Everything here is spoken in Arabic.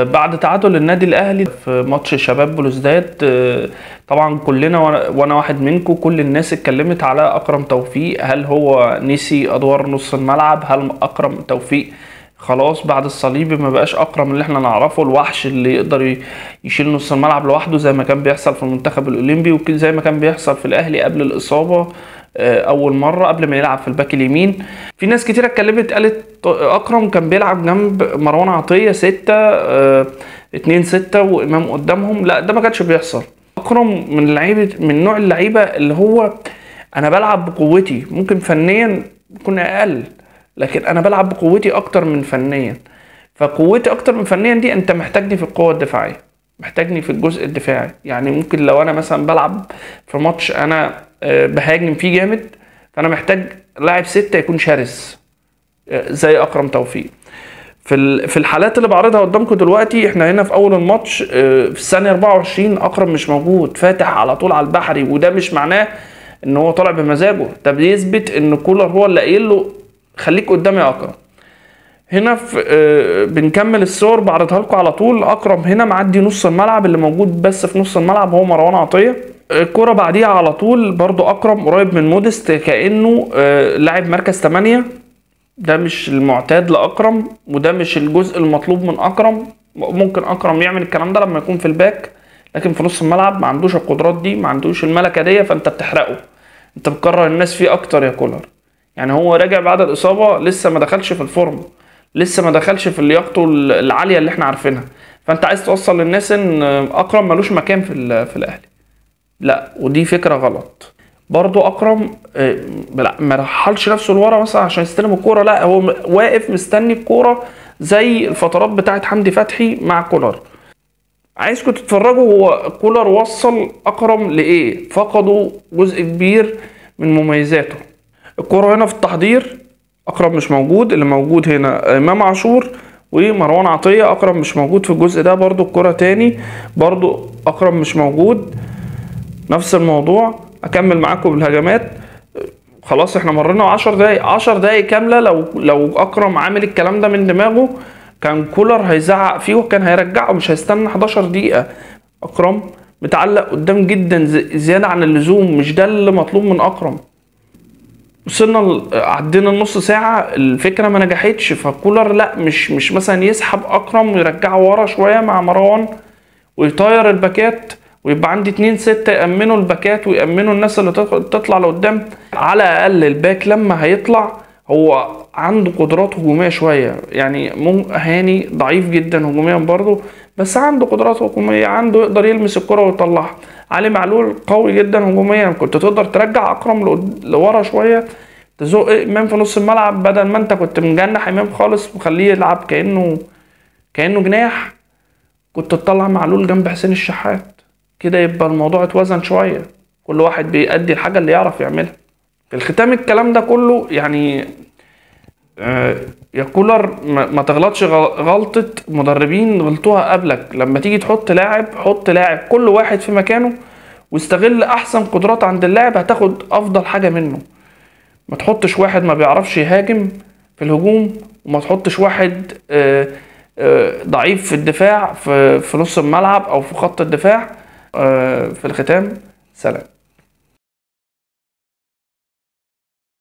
بعد تعادل النادي الاهلي في ماتش شباب بلوزداد، طبعا كلنا وانا واحد منكم، كل الناس اتكلمت على اكرم توفيق. هل هو نسي ادوار نص الملعب؟ هل اكرم توفيق خلاص بعد الصليبي ما بقاش اكرم اللي احنا نعرفه، الوحش اللي يقدر يشيل نص الملعب لوحده زي ما كان بيحصل في المنتخب الاولمبي وزي ما كان بيحصل في الاهلي قبل الاصابه اول مره قبل ما يلعب في الباك اليمين؟ في ناس كتير اتكلمت قالت اكرم كان بيلعب جنب مروان عطيه 2-6 وامام قدامهم. لا، ده ما كانش بيحصل. اكرم من لعيبه، من نوع اللعيبه اللي هو انا بلعب بقوتي، ممكن فنيا يكون اقل لكن انا بلعب بقوتي اكتر من فنيا. فقوتي اكتر من فنيا دي انت محتاجني في القوه الدفاعيه، محتاجني في الجزء الدفاعي. يعني ممكن لو انا مثلا بلعب في ماتش انا بهاجم فيه جامد، فانا محتاج لاعب 6 يكون شرس زي اكرم توفيق. في الحالات اللي بعرضها قدامكم دلوقتي، احنا هنا في اول الماتش في الثانيه 24 اكرم مش موجود، فاتح على طول على البحري، وده مش معناه ان هو طالع بمزاجه، ده بيثبت ان كولر هو اللي قايل له خليك قدامي يا اكرم. هنا في بنكمل الصور بعرضها لكم على طول. اكرم هنا معدي نص الملعب، اللي موجود بس في نص الملعب هو مروان عطيه. الكرة بعديها على طول برضو اكرم قريب من مودست كانه لاعب مركز 8. ده مش المعتاد لاكرم، وده مش الجزء المطلوب من اكرم. ممكن اكرم يعمل الكلام ده لما يكون في الباك، لكن في نص الملعب ما عندوش القدرات دي، ما عندوش الملكه دي، فانت بتحرقه، انت بتكرر الناس فيه اكتر يا كولر. يعني هو راجع بعد الاصابه، لسه ما دخلش في الفورم، لسه ما دخلش في لياقته العاليه اللي احنا عارفينها. فانت عايز توصل للناس ان اكرم ملوش مكان في الاهلي. لا، ودي فكره غلط. برضو اكرم ما رحلش نفسه لورا مثلا عشان يستلم الكوره، لا هو واقف مستني الكوره زي الفترات بتاعه حمدي فتحي مع كولر. عايزكم تتفرجوا هو كولر وصل اكرم لايه. فقدوا جزء كبير من مميزاته. الكوره هنا في التحضير اكرم مش موجود، اللي موجود هنا امام عاشور ومروان عطيه. اكرم مش موجود في الجزء ده. برضو الكوره تاني برضو اكرم مش موجود، نفس الموضوع. اكمل معاكم بالهجمات. خلاص احنا مرينا 10 دقايق، 10 دقايق كامله. لو اكرم عامل الكلام ده من دماغه كان كولر هيزعق فيه وكان هيرجعه، مش هيستنى 11 دقيقه. اكرم متعلق قدام جدا زياده عن اللزوم، مش ده اللي مطلوب من اكرم. وصلنا عدينا النص ساعه، الفكره ما نجحتش. فكولر لا، مش مثلا يسحب اكرم ويرجعه ورا شويه مع مروان ويطير الباكات ويبقى عندي 2-6 يأمنوا الباكات ويأمنوا الناس اللي تطلع لقدام. على الأقل الباك لما هيطلع هو عنده قدرات هجومية شوية. يعني هاني ضعيف جدا هجوميا برضه، بس عنده قدرات هجومية، عنده يقدر يلمس الكرة ويطلعها. علي معلول قوي جدا هجوميا، كنت تقدر ترجع أكرم لورا شوية، تزق إمام في نص الملعب بدل ما أنت كنت مجنح إمام خالص وخليه يلعب كأنه جناح. كنت تطلع معلول جنب حسين الشحات كده، يبقى الموضوع اتوزن شوية، كل واحد بيأدي الحاجة اللي يعرف يعملها. في الختام الكلام ده كله يعني يا كولر ما تغلطش غلطة مدربين غلطوها قبلك. لما تيجي تحط لاعب، حط لاعب كل واحد في مكانه واستغل احسن قدرات عند اللاعب، هتاخد افضل حاجة منه. ما تحطش واحد ما بيعرفش يهاجم في الهجوم، وما تحطش واحد ضعيف في الدفاع في نص الملعب او في خط الدفاع. في الختام، سلام.